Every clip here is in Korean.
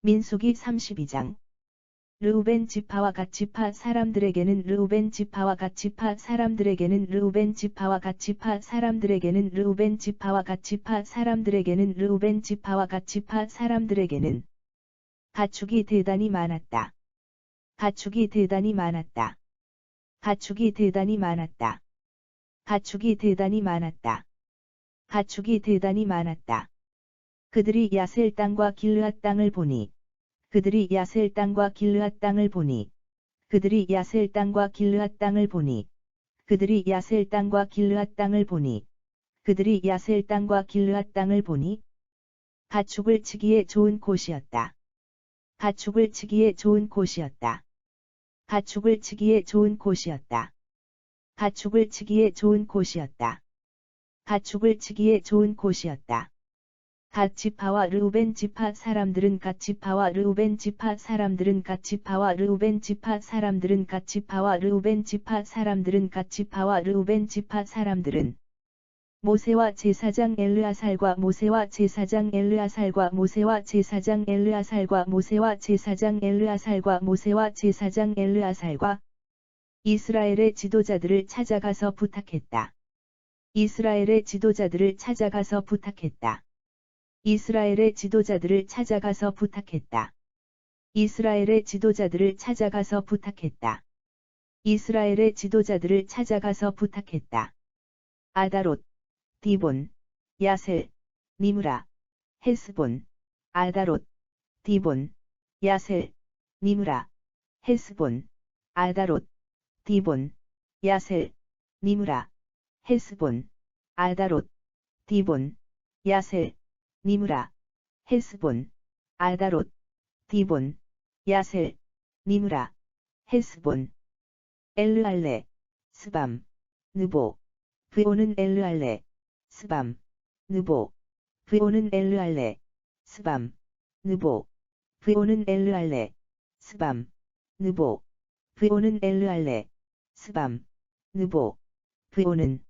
민수기 32장. 르우벤 지파와 갓 지파 사람들에게는 르우벤 지파와 갓 지파 사람들에게는 르우벤 지파와 갓 지파 사람들에게는 르우벤 지파와 갓 지파 사람들에게는 르우벤 지파와 갓 지파 사람들에게는 가축이 대단히 많았다. 가축이 대단히 많았다. 가축이 대단히 많았다. 가축이 대단히 많았다. 가축이 대단히 많았다. 그들이 야셀 땅과 길르앗 땅을 보니 그들이 야셀 땅과 길르앗 땅을 보니 그들이 야셀 땅과 길르앗 땅을 보니 그들이 야셀 땅과 길르앗 땅을 보니 그들이 야셀 땅과 길르앗 땅을 보니 가축을 치기에 좋은 곳이었다. 가축을 치기에 좋은 곳이었다. 가축을 치기에 좋은 곳이었다. 가축을 치기에 좋은 곳이었다. 가축을 치기에 좋은 곳이었다. 갓 지파와 르우벤 지파 사람들은 갓 지파와 르우벤 지파 사람들은 갓 지파와 르우벤 지파 사람들은 갓 지파와 르우벤 지파 사람들은 갓 지파와 르우벤 지파 사람들은 모세와 제사장 엘르아살과 모세와 제사장 엘르아살과 모세와 제사장 엘르아살과 모세와 제사장 엘르아살과 모세와 제사장 엘르아살과 이스라엘의 지도자들을 찾아가서 부탁했다. 이스라엘의 지도자들을 찾아가서 부탁했다. 이스라엘의 지도자들을 찾아가서 부탁했다. 이스라엘의 지도자들을 찾아가서 부탁했다. 이스라엘의 지도자들을 찾아가서 부탁했다. 아다롯, 디본, 야셀, 니므라, 헤스본, 아다롯, 디본, 야셀, 니므라, 헤스본, 아다롯, 디본, 야셀, 니므라, 헤스본, 아다롯, 디본, 야셀, 니므라, 헤스본, 아다롯, 디본, 야셀, 니므라, 헤스본, 엘르알레, 스밤, 느보, 브오는 엘르알레, 스밤, 느보, 브오는 엘르알레, 스밤, 느보, 브오는 엘르알레, 스밤, 느보, 브오는 엘르알레, 스밤, 느보, 브오는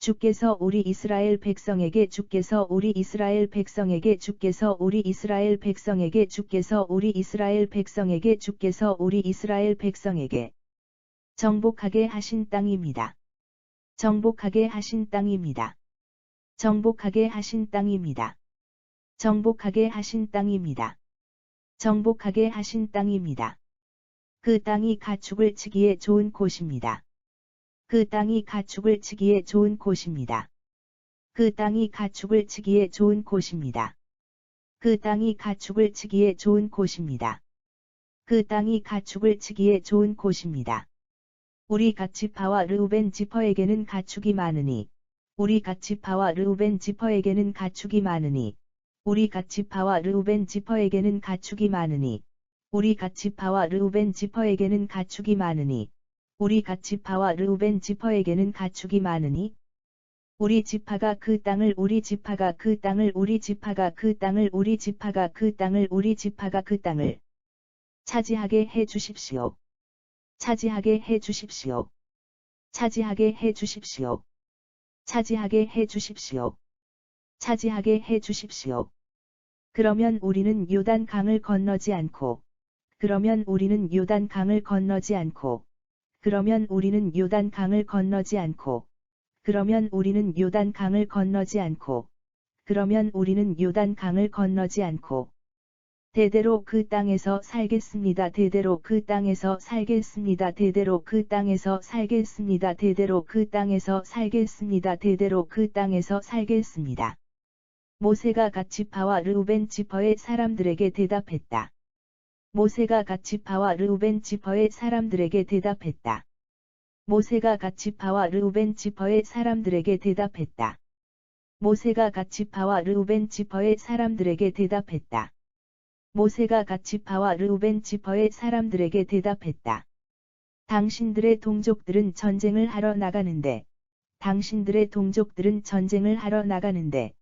주께서 우리 이스라엘 백성에게 주께서 우리 이스라엘 백성에게 주께서 우리 이스라엘 백성에게 주께서 우리 이스라엘 백성에게 주께서 우리 이스라엘 백성에게 정복하게 하신 땅입니다. 정복하게 하신 땅입니다. 정복하게 하신 땅입니다. 정복하게 하신 땅입니다. 정복하게 하신 땅입니다. 그 땅이 가축을 치기에 좋은 곳입니다. 그 땅이 가축을 치기에 좋은 곳입니다. 그 땅이 가축을 치기에 좋은 곳입니다. 그 땅이 가축을 치기에 좋은 곳입니다. 그 땅이 가축을 치기에 좋은 곳입니다. 우리 갓 지파와 르우벤 지파에게는 가축이 많으니 우리 갓 지파와 르우벤 지파에게는 가축이 많으니 우리 갓 지파와 르우벤 지파에게는 가축이 많으니 우리 갓 지파와 르우벤 지파에게는 가축이 많으니 우리 갓 지파와 르우벤 지파에게는 가축이 많으니 우리 지파가 그 땅을 우리 지파가 그 땅을 우리 지파가 그 땅을 우리 지파가 그 땅을 우리 지파가 그 땅을 차지하게 해 주십시오. 차지하게 해 주십시오. 차지하게 해 주십시오. 차지하게 해 주십시오. 차지하게 해 주십시오. 그러면 우리는 요단 강을 건너지 않고 그러면 우리는 요단 강을 건너지 않고 그러면 우리는 요단 강을 건너지 않고 그러면 우리는 요단 강을 건너지 않고 그러면 우리는 요단 강을 건너지 않고 대대로 그 땅에서 살겠습니다. 대대로 그 땅에서 살겠습니다. 대대로 그 땅에서 살겠습니다. 대대로 그 땅에서 살겠습니다. 대대로 그 땅에서 살겠습니다. 모세가 갓 지파와 르우벤 지파의 사람들에게 대답했다. 모세가 갓 지파와 르우벤 지파의 사람들에게 대답했다. 모세가 갓 지파와 르우벤 지파의 사람들에게 대답했다. 모세가 갓 지파와 르우벤 지파의 사람들에게 대답했다. 모세가 갓 지파와 르우벤 지파의 사람들에게 대답했다. 당신들의 동족들은 전쟁을 하러 나가는데 당신들의 동족들은 전쟁을 하러 나가는데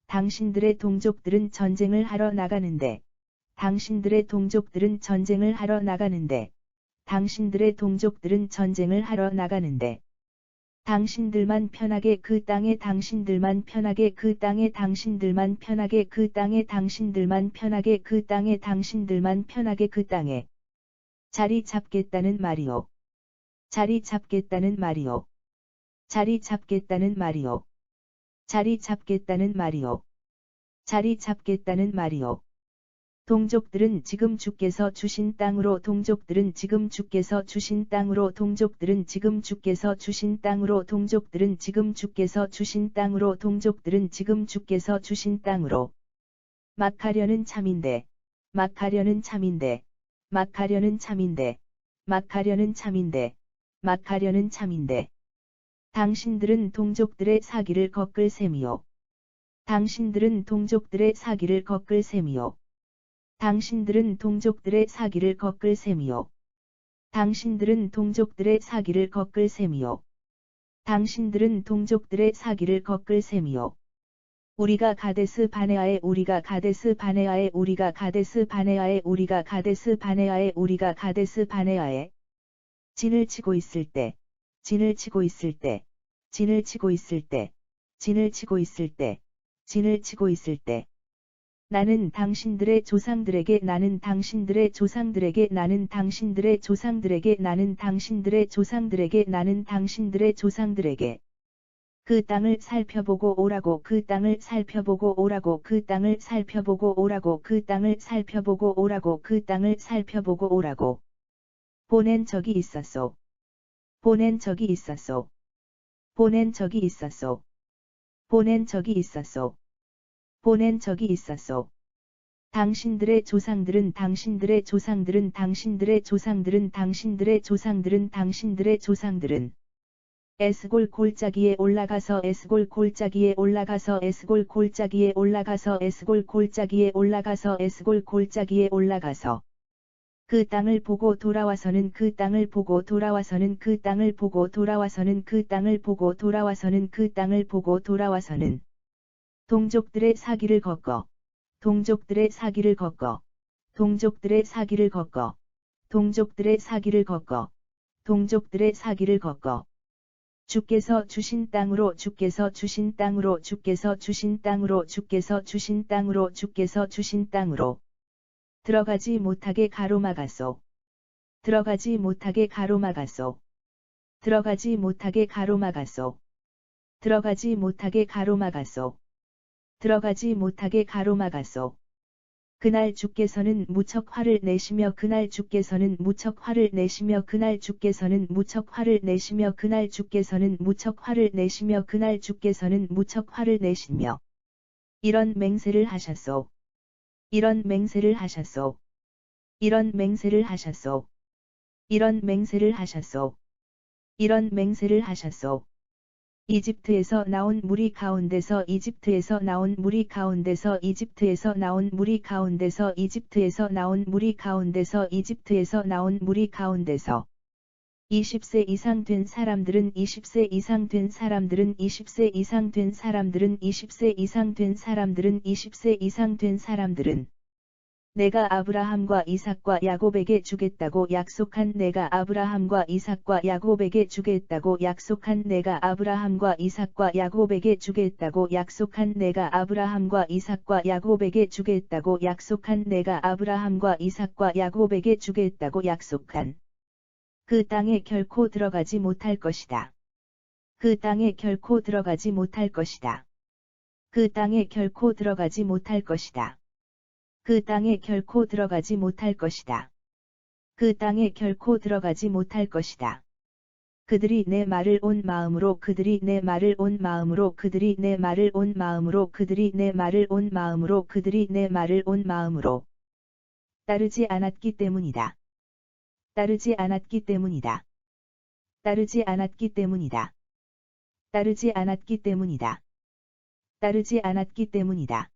당신들의 동족들은 전쟁을 하러 나가는데 당신들의 동족들은 전쟁을 하러 나가는데 당신들의 동족들은 전쟁을 하러 나가는데 당신들만 편하게 그 땅에 당신들만 편하게 그 땅에 당신들만 편하게 그 땅에 당신들만 편하게 그 땅에 당신들만 편하게 그 땅에 자리 잡겠다는 말이오. 자리 잡겠다는 말이오. 자리 잡겠다는 말이오. 자리 잡겠다는 말이오. 자리 잡겠다는 말이오. 동족들은 지금 주께서 주신 땅으로 동족들은 지금 주께서 주신 땅으로 동족들은 지금 주께서 주신 땅으로 동족들은 지금 주께서 주신 땅으로 동족들은 지금 주께서 주신 땅으로 막 가려는 참인데 막 가려는 참인데 막 가려는 참인데 막 가려는 참인데 막 가려는 참인데 당신들은 동족들의 사기를 꺾을 셈이요. 당신들은 동족들의 사기를 꺾을 셈이요. 당신들은 동족들의 사기를 꺾을 셈이요. 당신들은 동족들의 사기를 꺾을 셈이요. 당신들은 동족들의 사기를 꺾을 셈이요. 우리가 가데스 바네아에 우리가 가데스 바네아에 우리가 가데스 바네아에 우리가 가데스 바네아에 우리가 가데스 바네아에 진을 치고 있을 때 진을 치고 있을 때 진을 치고 있을 때 진을 치고 있을 때 진을 치고 있을 때 나는 당신들의 조상들에게 나는 당신들의 조상들에게 나는 당신들의 조상들에게 나는 당신들의 조상들에게 나는 당신들의 조상들에게 그 땅을 살펴보고 오라고 그 땅을 살펴보고 오라고 그 땅을 살펴보고 오라고 그 땅을 살펴보고 오라고 그 땅을 살펴보고 오라고 보낸 적이 있었소. 보낸 적이 있었소. 보낸 적이 있었소. 보낸 적이 있었소. 보낸 적이 있었소. 당신들의 조상들은 당신들의 조상들은 당신들의 조상들은 당신들의 조상들은 당신들의 조상들은 에스골 골짜기에 올라가서 에스골 골짜기에 올라가서 에스골 골짜기에 올라가서 에스골 골짜기에 올라가서 에스골 골짜기에 올라가서 그 땅을 보고 돌아와서는 그 땅을 보고 돌아와서는 그 땅을 보고 돌아와서는 그 땅을 보고 돌아와서는 그 땅을 보고 돌아와서는 동족들의 사기를 꺾어 동족들의 사기를 꺾어 동족들의 사기를 꺾어 동족들의 사기를 꺾어 동족들의 사기를 꺾어 주께서 주신 땅으로 주께서 주신 땅으로 주께서 주신 땅으로 주께서 주신 땅으로 주께서 주신 땅으로 들어가지 못하게 가로막았소. 들어가지 못하게 가로막았소. 들어가지 못하게 가로막았소. 들어가지 못하게 가로막았소. 들어가지 못하게 가로막았소. 그날 주께서는 무척 화를 내시며 그날 주께서는 무척 화를 내시며 그날 주께서는 무척 화를 내시며 그날 주께서는 무척 화를 내시며 그날 주께서는 무척 화를 내시며 이런 맹세를 하셨소. 이런 맹세를 하셨소. 이런 맹세를 하셨소. 이런 맹세를 하셨소. 이런 맹세를 하셨소. 이집트에서 나온 무리 가운데서 이집트에서 나온 무리 가운데서 이집트에서 나온 무리 가운데서 이집트에서 나온 무리 가운데서 이집트에서 나온 무리 가운데서 20세 이상 된 사람들은 20세 이상 된 사람들은 20세 이상 된 사람들은 20세 이상 된 사람들은 20세 이상 된 사람들은 내가 아브라함과 이삭과 야곱에게 주겠다고 약속한 내가 아브라함과 이삭과 야곱에게 주겠다고 약속한 내가 아브라함과 이삭과 야곱에게 주겠다고 약속한 내가 아브라함과 이삭과 야곱에게 주겠다고 약속한 내가 아브라함과 이삭과 야곱에게 주겠다고 약속한 그 땅에 결코 들어가지 못할 것이다. 그 땅에 결코 들어가지 못할 것이다. 그 땅에 결코 들어가지 못할 것이다. 그 땅에 결코 들어가지 못할 것이다. 그 땅에 결코 들어가지 못할 것이다. 그들이 내 말을 온 마음으로 그들이 내 말을 온 마음으로 그들이 내 말을 온 마음으로 그들이 내 말을 온 마음으로 그들이 내 말을 온 마음으로 따르지 않았기 때문이다. 따르지 않았기 때문이다. 따르지 않았기 때문이다. 따르지 않았기 때문이다. 따르지 않았기 때문이다.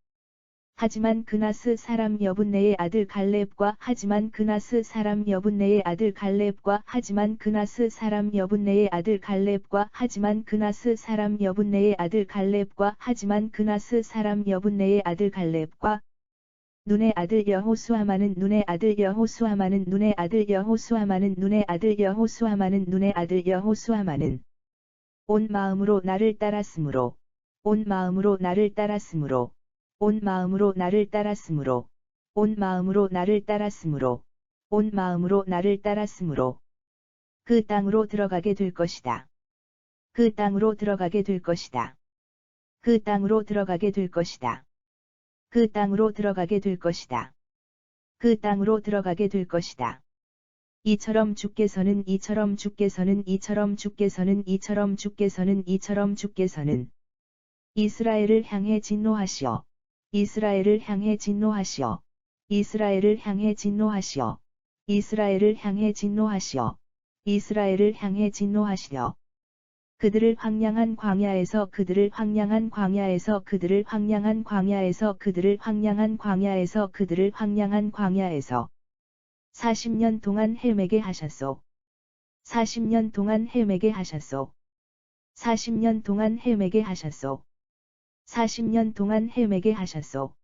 하지만 그나스 사람 여분네의 아들 갈렙과 하지만 그나스 사람 여분네의 아들 갈렙과 하지만 그나스 사람 여분네의 아들 갈렙과 하지만 그나스 사람 여분네의 아들 갈렙과 하지만 그나스 사람 여분네의 아들 갈렙과 눈의 아들 여호수아마는 눈의 아들 여호수아마는 눈의 아들 여호수아마는 눈의 아들 여호수아마는 눈의 아들 여호수아마는 온 마음으로 나를 따랐으므로, 온 마음으로 나를 따랐으므로, 온 마음으로 나를 따랐으므로, 온 마음으로 나를 따랐으므로, 온 마음으로 나를 따랐으므로, 그 땅으로 들어가게 될 것이다. 그 땅으로 들어가게 될 것이다. 그 땅으로 들어가게 될 것이다. 그 땅으로 들어가게 될 것이다. 그 땅으로 들어가게 될 것이다. 이처럼 주께서는 이처럼 주께서는 이처럼 주께서는 이처럼 주께서는 이처럼 주께서는 이스라엘을 향해 진노하시어 이스라엘을 향해 진노하시어 이스라엘을 향해 진노하시어 이스라엘을 향해 진노하시어 이스라엘을 향해 진노하시려 그들을 황량한 광야에서 그들을 황량한 광야에서 그들을 황량한 광야에서 그들을 황량한 광야에서 그들을 황량한 광야에서 40년 동안 헤매게 하셨소. 40년 동안 헤매게 하셨소. 40년 동안 헤매게 하셨소. 40년 동안 헤매게 하셨소.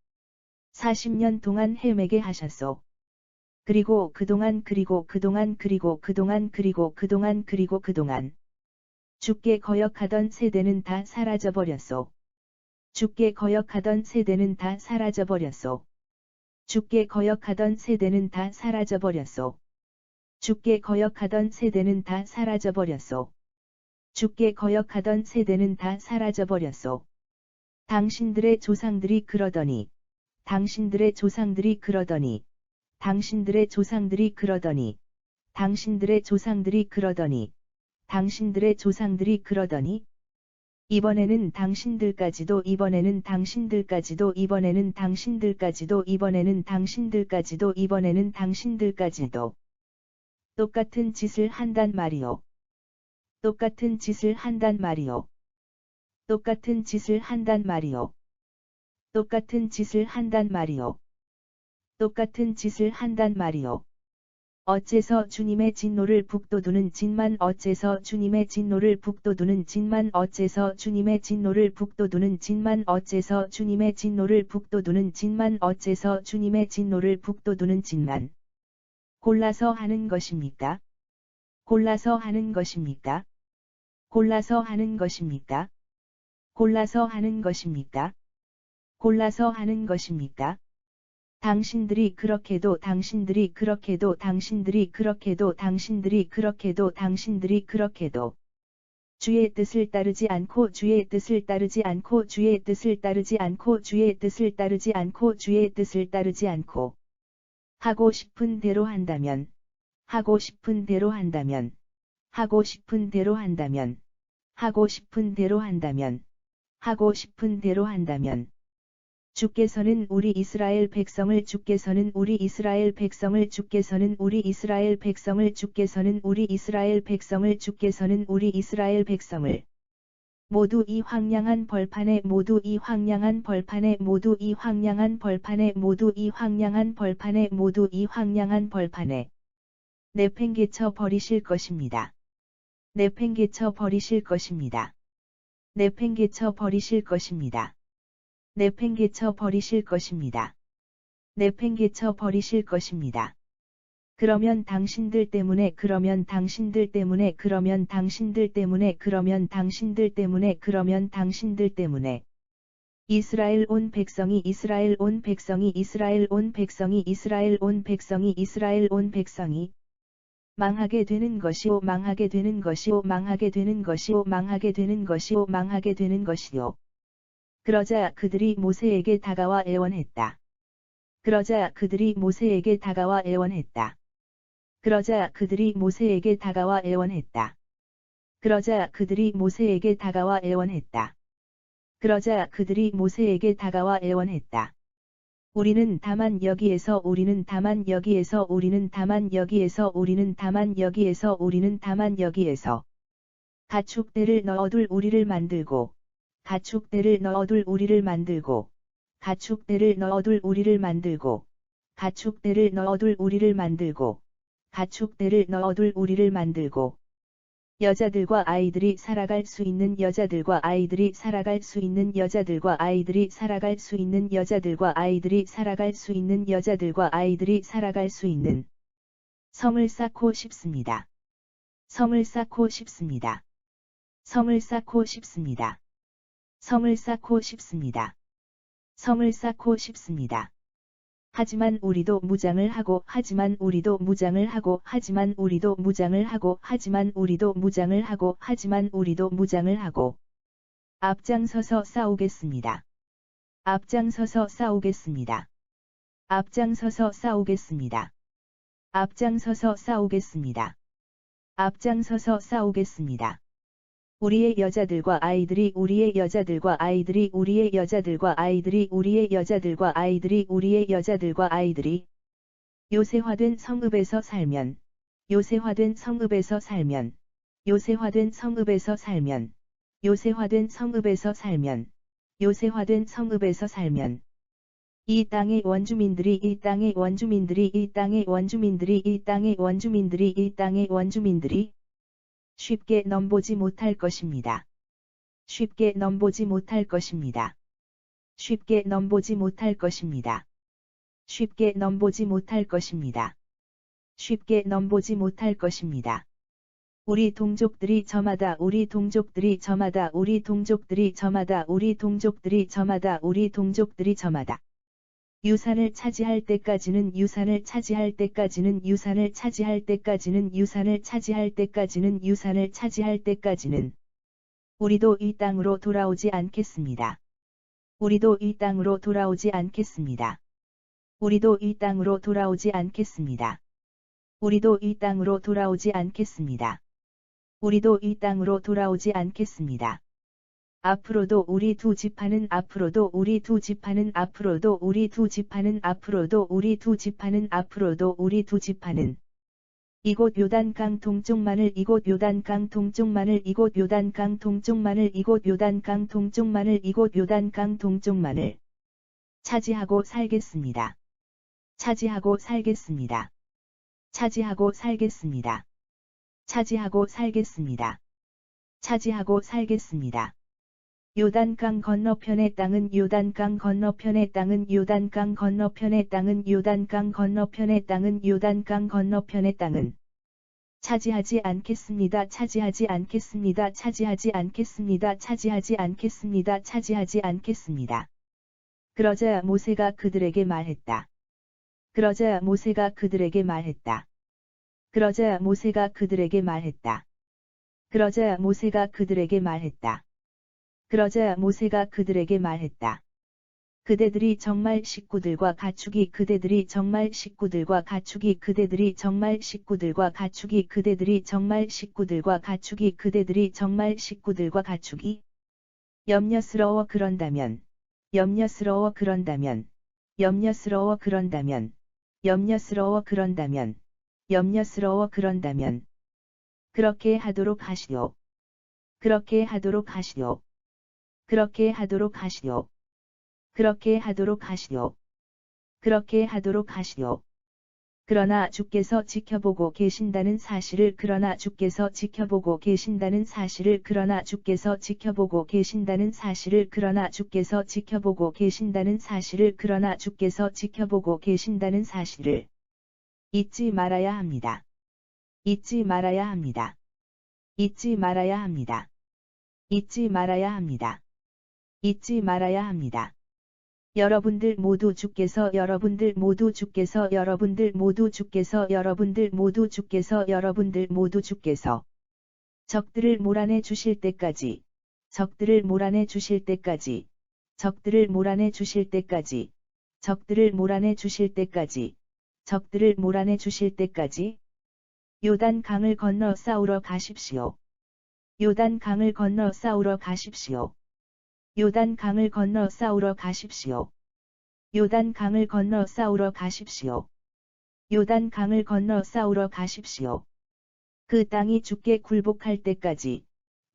40년 동안 헤매게 하셨소. 그리고 그동안 주께 거역하던 세대는 다 사라져버렸소. 주께 거역하던 세대는 다 사라져버렸소. 주께 거역하던 세대는 다 사라져버렸소. 주께 거역하던 세대는 다 사라져버렸소. 주께 거역하던 세대는 다 사라져버렸소. 당신들의 조상들이 그러더니 당신들의 조상들이 그러더니 당신들의 조상들이 그러더니 당신들의 조상들이 그러더니 당신들의 조상들이 그러더니 이번에는 당신들까지도 이번에는 당신들까지도 이번에는 당신들까지도 이번에는 당신들까지도 이번에는 당신들까지도 똑같은 짓을 한단 말이오. 똑같은 짓을 한단 말이오. 똑같은 짓을 한단 말이오. 똑같은 짓을 한단 말이오. 똑같은 짓을 한단 말이오. 어째서 주님의 진노를 북돋우는 진만 어째서 주님의 진노를 북돋우는 진만 어째서 주님의 진노를 북돋우는 진만 어째서 주님의 진노를 북돋우는 진만 어째서 주님의 진노를 북돋우는 진만 골라서 하는 것입니까? 골라서 하는 것입니까? 골라서 하는 것입니까? 골라서 하는 것입니까? 골라서 하는 것입니까? 당신들이 그렇게도 당신들이 그렇게도 당신들이 그렇게도 당신들이 그렇게도 당신들이 그렇게도 주의 뜻을 따르지 않고 주의 뜻을 따르지 않고 주의 뜻을 따르지 않고 주의 뜻을 따르지 않고 주의 뜻을 따르지 않고 하고 싶은 대로 한다면 하고 싶은 대로 한다면 하고 싶은 대로 한다면 하고 싶은 대로 한다면 하고 싶은 대로 한다면 주께서는 우리 이스라엘 백성을 주께서는 우리 이스라엘 백성을 주께서는 우리 이스라엘 백성을 주께서는 우리 이스라엘 백성을 주께서는 우리 이스라엘 백성을 모두 이 황량한 벌판에 모두 이 황량한 벌판에 모두 이 황량한 벌판에 모두 이 황량한 벌판에 모두 이 황량한 벌판에 내팽개쳐 버리실 것입니다. 내팽개쳐 버리실 것입니다. 내팽개쳐 버리실 것입니다. 내팽개쳐 버리실 것입니다. 내팽개쳐 버리실 것입니다. 그러면 당신들 때문에 그러면 당신들 때문에 그러면 당신들 때문에 그러면 당신들 때문에 그러면 당신들 때문에 이스라엘 온 백성이 이스라엘 온 백성이 이스라엘 온 백성이 이스라엘 온 백성이 이스라엘 온 백성이 망하게 되는 것이오 망하게 되는 것이오 망하게 되는 것이오 망하게 되는 것이오 망하게 되는 것이오 그러자 그들이 모세에게 다가와 애원했다. 그러자 그들이 모세에게 다가와 애원했다. 그러자 그들이 모세에게 다가와 애원했다. 그러자 그들이 모세에게 다가와 애원했다. 그러자 그들이 모세에게 다가와 애원했다. 우리는 다만 여기에서 우리는 다만 여기에서 우리는 다만 여기에서 우리는 다만 여기에서 우리는 다만 여기에서 가축대를 넣어둘 우리를 만들고 가축대를 넣어둘 우리를 만들고 가축대를 넣어둘 우리를 만들고 가축대를 넣어둘 우리를 만들고 가축대를 넣어둘 우리를 만들고 여자들과 아이들이 살아갈 수 있는 여자들과 아이들이 살아갈 수 있는 여자들과 아이들이 살아갈 수 있는 여자들과 아이들이 살아갈 수 있는 여자들과 아이들이 살아갈 수 있는 성을 쌓고 싶습니다. 성을 쌓고 싶습니다. 성을 쌓고 싶습니다. 성을 쌓고 싶습니다. 성을 쌓고 싶습니다. 하지만 우리도 무장을 하고 하지만 우리도 무장을 하고 하지만 우리도 무장을 하고 하지만 우리도 무장을 하고 하지만 우리도 무장을 하고 앞장서서 싸우겠습니다. 앞장서서 싸우겠습니다. 앞장서서 싸우겠습니다. 앞장서서 싸우겠습니다. 앞장서서 싸우겠습니다. 우리의 여자들과 아이들이 우리의 여자들과 아이들이 우리의 여자들과 아이들이 우리의 여자들과 아이들이 우리의 여자들과 아이들이 요새화된 성읍에서 살면 요새화된 성읍에서 살면 요새화된 성읍에서 살면 요새화된 성읍에서 살면 요새화된 성읍에서 살면 이 땅의 원주민들이 이 땅의 원주민들이 이 땅의 원주민들이 이 땅의 원주민들이 이 땅의 원주민들이 쉽게 넘보지 못할 것입니다. 쉽게 넘보지 못할 것입니다. 쉽게 넘보지 못할 것입니다. 쉽게 넘보지 못할 것입니다. 쉽게 넘보지 못할 것입니다. 우리 동족들이 저마다 우리 동족들이 저마다 우리 동족들이 저마다 우리 동족들이 저마다 우리 동족들이 저마다 유산을 차지할 때까지는 유산을 차지할 때까지는 유산을 차지할 때까지는 유산을 차지할 때까지는 유산을 차지할 때까지는 우리도 이 땅으로 돌아오지 않겠습니다. 우리도 이 땅으로 돌아오지 않겠습니다. 우리도 이 땅으로 돌아오지 않겠습니다. 우리도 이 땅으로 돌아오지 않겠습니다. 우리도 이 땅으로 돌아오지 않겠습니다. 앞으로도 우리 두 지파는 앞으로도 우리 두 지파는 앞으로도 우리 두 지파는 앞으로도 우리 두 지파는 앞으로도 우리 두 지파는 이곳 요단강 동쪽만을 이곳 요단강 동쪽만을 이곳 요단강 동쪽만을 이곳 요단강 동쪽만을 이곳 요단강 동쪽만을 차지하고 살겠습니다. 차지하고 살겠습니다. 차지하고 살겠습니다. 차지하고 살겠습니다. 차지하고 살겠습니다. 요단강 건너편의 땅은 요단강 건너편의 땅은 요단강 건너편의 땅은 요단강 건너편의 땅은 요단강 건너편의 땅은 차지하지 않겠습니다. 차지하지 않겠습니다. 차지하지 않겠습니다. 차지하지 않겠습니다. 차지하지 않겠습니다. 그러자 모세가 그들에게 말했다. 그러자 모세가 그들에게 말했다. 그러자 모세가 그들에게 말했다. 그러자 모세가 그들에게 말했다. 그러자 모세가 그들에게 말했다. 그대들이 정말 식구들과 가축이 그대들이 정말 식구들과 가축이 그대들이 정말 식구들과 가축이 그대들이 정말 식구들과 가축이 그대들이 정말 식구들과 가축이 염려스러워 그런다면 염려스러워 그런다면 염려스러워 그런다면 염려스러워 그런다면 염려스러워 그런다면 그렇게 하도록 하시오. 그렇게 하도록 하시오. 그렇게 하도록 하시오. 그렇게 하도록 하시오. 그렇게 하도록 하시오. 그러나 주께서 지켜보고 계신다는 사실을 그러나 주께서 지켜보고 계신다는 사실을 그러나 주께서 지켜보고 계신다는 사실을 그러나 주께서 지켜보고 계신다는 사실을 그러나 주께서 지켜보고 계신다는 사실을 잊지 말아야 합니다. 잊지 말아야 합니다. 잊지 말아야 합니다. 잊지 말아야 합니다. 잊지 말아야 합니다. 여러분들 모두 주께서 여러분들 모두 주께서 여러분들 모두 주께서 여러분들 모두 주께서 여러분들 모두 주께서 적들을 몰아내 주실 때까지 적들을 몰아내 주실 때까지 적들을 몰아내 주실 때까지 적들을 몰아내 주실 때까지 적들을 몰아내 주실 때까지 요단 강을 건너 싸우러 가십시오. 요단 강을 건너 싸우러 가십시오. 요단 강을 건너 싸우러 가십시오. 요단 강을 건너 싸우러 가십시오. 요단 강을 건너 싸우러 가십시오. 그 땅이 주께 굴복할 때까지,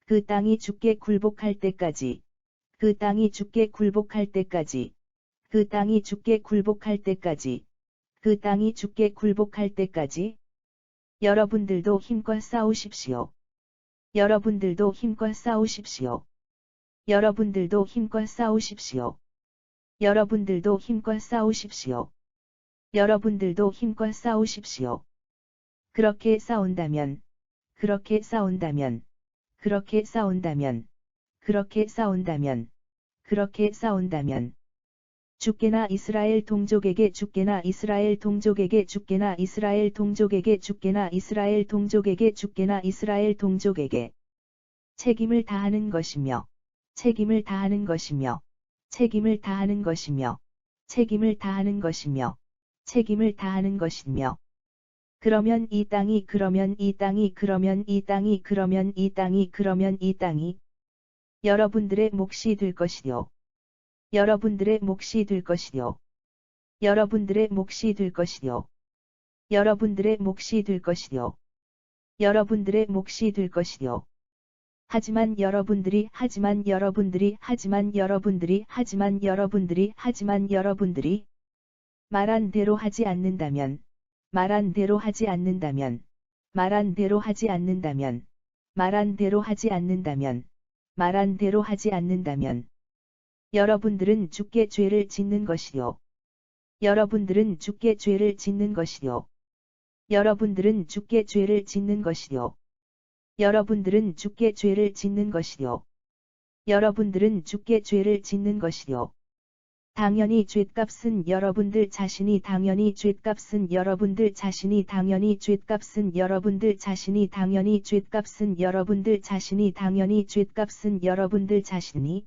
그 땅이 주께 굴복할 때까지, 그 땅이 주께 굴복할 때까지, 그 땅이 주께 굴복할 때까지, 그 땅이 주께 굴복할 때까지 여러분들도 힘껏 싸우십시오. 여러분들도 힘껏 싸우십시오. 여러분들도 힘껏 싸우십시오. 여러분들도 힘껏 싸우십시오. 여러분들도 힘껏 싸우십시오. 그렇게 싸운다면, 그렇게 싸운다면, 그렇게 싸운다면, 그렇게 싸운다면, 그렇게 싸운다면, 주께나 이스라엘 동족에게 주께나 이스라엘 동족에게 주께나 이스라엘 동족에게 주께나 이스라엘 동족에게 주께나 이스라엘 동족에게 책임을 다하는 것이며, 책임을 다하는 것이며, 책임을 다하는 것이며, 책임을 다하는 것이며, 책임을 다하는 것이며, 그러면 이 땅이 그러면 이 땅이 그러면 이 땅이 그러면 이 땅이 그러면 이 땅이 여러분들의 몫이 될 것이요. 여러분들의 몫이 될 것이요. 여러분들의 몫이 될 것이요. 여러분들의 몫이 될 것이요. 여러분들의 몫이 될 것이요. 하지만 여러분들이 말한 대로 하지 않는다면, 말한 대로 하지 않는다면, 말한 대로 하지 않는다면, 말한 대로 하지 않는다면, 말한 대로 하지 않는다면, 여러분들은 주께 죄를 짓는 것이요. 여러분들은 주께 죄를 짓는 것이요. 여러분들은 주께 죄를 짓는 것이요. 여러분들은 주께 죄를 짓는 것이요. 여러분들은 주께 죄를 짓는 것이요. 당연히 죗값은 여러분들 자신이 당연히 죗값은 여러분들 자신이 당연히 죗값은 여러분들 자신이 당연히 죗값은 여러분들 자신이 당연히 죗값은 여러분들 자신이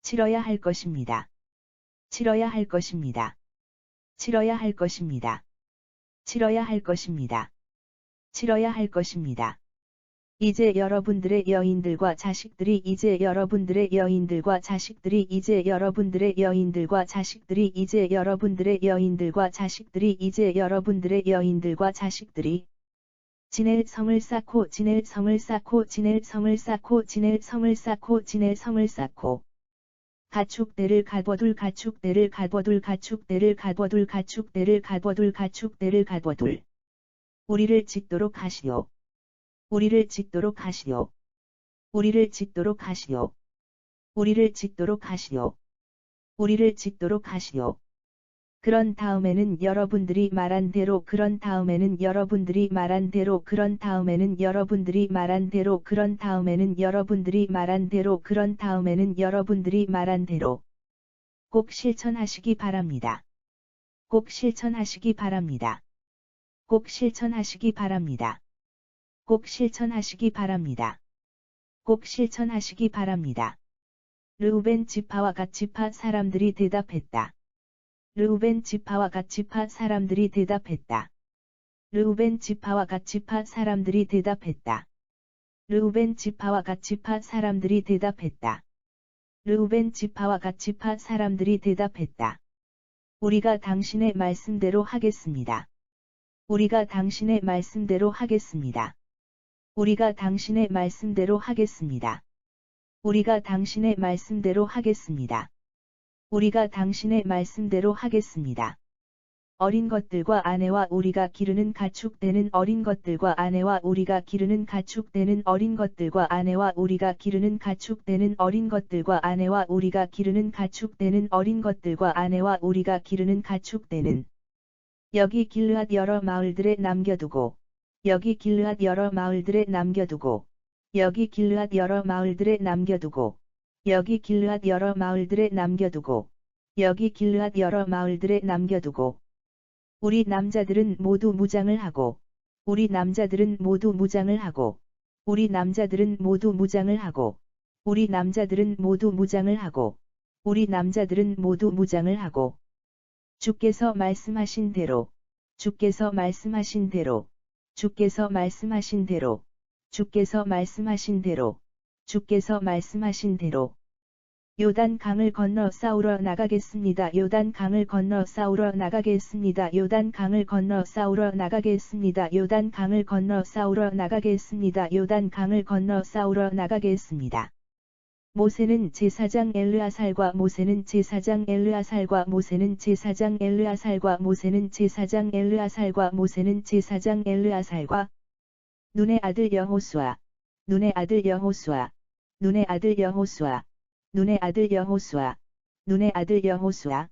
치러야 할 것입니다. 치러야 할 것입니다. 치러야 할 것입니다. 치러야 할 것입니다. 치러야 할 것입니다. 이제 여러분들의 여인들과 자식들이 이제 여러분들의 여인들과 자식들이 이제 여러분들의 여인들과 자식들이 이제 여러분들의 여인들과 자식들이 이제 여러분들의 여인들과 자식들이 지낼 성을 쌓고 지낼 성을 쌓고 지낼 성을 쌓고 지낼 성을 쌓고 지낼 성을 쌓고 가축대를 가둬둘 가축대를 가둬둘 가축대를 가둬둘 가축대를 가둬둘 가축대를 가둬둘 우리를 짓도록 하시오. 우리를 짓도록 하시오. 우리를 짓도록 하시오. 우리를 짓도록 하시오. 우리를 짓도록 하시오. 그런 다음에는 여러분들이 말한 대로 그런 다음에는 여러분들이 말한 대로 그런 다음에는 여러분들이 말한 대로 그런 다음에는 여러분들이 말한 대로 그런 다음에는 여러분들이 말한 대로 꼭 실천하시기 바랍니다. 꼭 실천하시기 바랍니다. 꼭 실천하시기 바랍니다. 꼭 실천하시기 바랍니다. 꼭 실천하시기 바랍니다. 르우벤 지파와 갓지파 사람들이 대답했다. 르우벤 지파와 갓지파 사람들이 대답했다. 르우벤 지파와 갓지파 사람들이 대답했다. 르우벤 지파와 갓지파 사람들이 대답했다. 르우벤 지파와 갓지파 사람들이 대답했다. 우리가 당신의 말씀대로 하겠습니다. 우리가 당신의 말씀대로 하겠습니다. 우리가 당신의 말씀대로 하겠습니다. 우리가 당신의 말씀대로 하겠습니다. 우리가 당신의 말씀대로 하겠습니다. 어린 것들과 아내와 우리가 기르는 가축되는 어린 것들과 아내와 우리가 기르는 가축되는 어린 것들과 아내와 우리가 기르는 가축되는 어린 것들과 아내와 우리가 기르는 가축되는 어린 것들과 아내와 우리가 기르는 가축되는 여기 길르앗 여러 마을들에 남겨두고 여기 길르앗 여러 마을들에 남겨두고 여기 길르앗 여러 마을들에 남겨두고 여기 길르앗 여러 마을들에 남겨두고 여기 길르앗 여러 마을들에 남겨두고 우리 남자들은 모두 무장을 하고 우리 남자들은 모두 무장을 하고 우리 남자들은 모두 무장을 하고 우리 남자들은 모두 무장을 하고 우리 남자들은 모두 무장을 하고 주께서 말씀하신 대로 주께서 말씀하신 대로 주께서 말씀하신 대로 주께서 말씀하신 대로 주께서 말씀하신 대로 요단 강을 건너 싸우러 나가겠습니다. 요단 강을 건너 싸우러 나가겠습니다. 요단 강을 건너 싸우러 나가겠습니다. 요단 강을 건너 싸우러 나가겠습니다. 요단 강을 건너 싸우러 나가겠습니다. 모세는 제사장 엘르아살과 모세는 제사장 엘르아살과 모세는 제사장 엘르아살과 모세는 제사장 엘르아살과 모세는 제사장 엘르아살과 눈의 아들 여호수아 눈의 아들 여호수아 눈의 아들 여호수아 눈의 아들 여호수아 눈의 아들 여호수아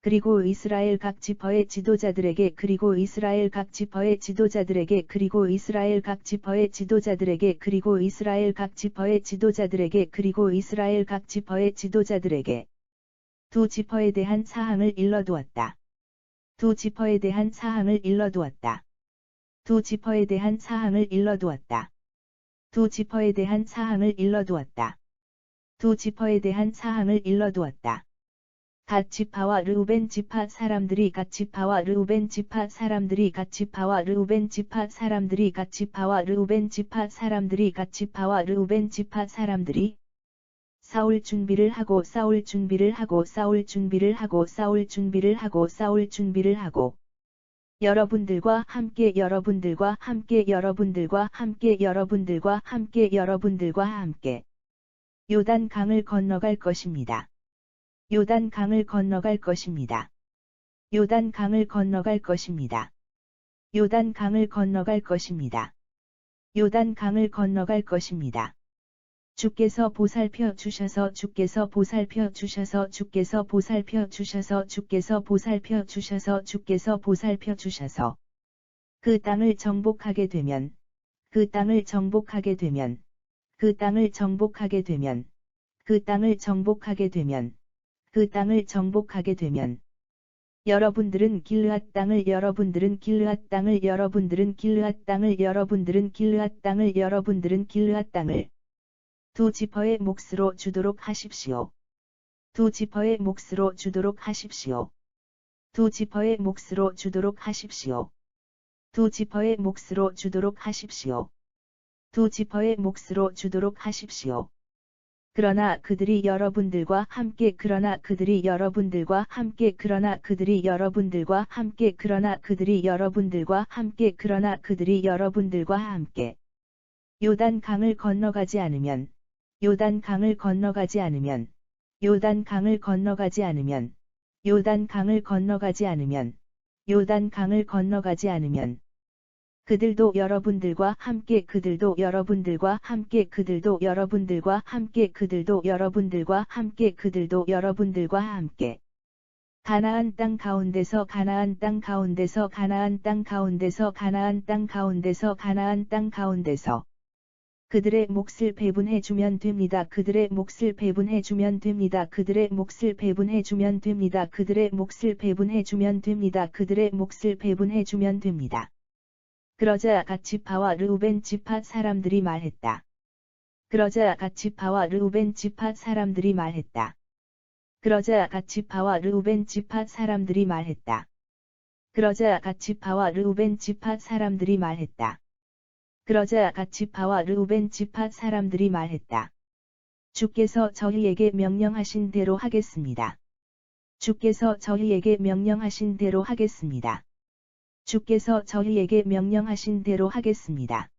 그리고 이스라엘 각 지파의 지도자들에게 그리고 이스라엘 각 지파의 지도자들에게 그리고 이스라엘 각 지파의 지도자들에게 그리고 이스라엘 각 지파의 지도자들에게 그리고 이스라엘 각 지파의 지도자들에게 두 지파에 대한 사항을 일러두었다. 두 지파에 대한 사항을 일러두었다. 두 지파에 대한 사항을 일러두었다. 두 지파에 대한 사항을 일러두었다. 두 지파에 대한 사항을 일러두었다. 갓 지파와 르우벤 지파 사람들이 갓 지파와 르우벤 지파 사람들이 갓 지파와 르우벤 지파 사람들이 갓 지파와 르우벤 지파 사람들이 갓 지파와 르우벤 지파 사람들이 싸울 준비를 하고 싸울 준비를 하고 싸울 준비를 하고 싸울 준비를 하고 싸울 준비를 하고 여러분들과 함께 여러분들과 함께 여러분들과 함께 여러분들과 함께 여러분들과 함께 요단 강을 건너갈 것입니다. 요단 강을 건너갈 것입니다. 요단 강을 건너갈 것입니다. 요단 강을 건너갈 것입니다. 요단 강을 건너갈 것입니다. 주께서 보살펴 주셔서 주께서 보살펴 주셔서 주께서 보살펴 주셔서 주께서 보살펴 주셔서 주께서 보살펴 주셔서 그 땅을 정복하게 되면 그 땅을 정복하게 되면 그 땅을 정복하게 되면 그 땅을 정복하게 되면 그 땅을 정복하게 되면 여러분들은 길르앗 땅을 여러분들은 길르앗 땅을 여러분들은 길르앗 땅을 여러분들은 길르앗 땅을 여러분들은 길르앗 땅을 두 지파의 몫으로 주도록 하십시오. 두 지파의 몫으로 주도록 하십시오. 두 지파의 몫으로 주도록 하십시오. 두 지파의 몫으로 주도록 하십시오. 두 지파의 몫으로 주도록 하십시오. 그러나 그들이 여러분들과 함께 그러나 그들이 여러분들과 함께 그러나 그들이 여러분들과 함께 그러나 그들이 여러분들과 함께 그러나 그들이 여러분들과 함께 요단 강을 건너가지 않으면 요단 강을 건너가지 않으면 요단 강을 건너가지 않으면 요단 강을 건너가지 않으면 요단 강을 건너가지 않으면 그들도 여러분들과 함께 그들도 여러분들과 함께 그들도 여러분들과 함께 그들도 여러분들과 함께 그들도 여러분들과 함께 가나안 땅 가운데서 가나안 땅 가운데서 가나안 땅 가운데서 가나안 땅 가운데서 가나안 땅 가운데서 그들의 몫을 배분해 주면 됩니다. 그들의 몫을 배분해 주면 됩니다. 그들의 몫을 배분해 주면 됩니다. 그들의 몫을 배분해 주면 됩니다. 그들의 몫을 배분해 주면 됩니다. 그러자 갓 지파와 르우벤 지파 사람들이 말했다. 그러자 갓 지파와 르우벤 지파 사람들이 말했다. 그러자 갓 지파와 르우벤 지파 사람들이 말했다. 그러자 갓 지파와 르우벤 지파 사람들이 말했다. 그러자 갓 지파와 르우벤 지파 사람들이 말했다. 주께서 저희에게 명령하신 대로 하겠습니다. 주께서 저희에게 명령하신 대로 하겠습니다. 주께서 저희에게 명령하신 대로 하겠습니다.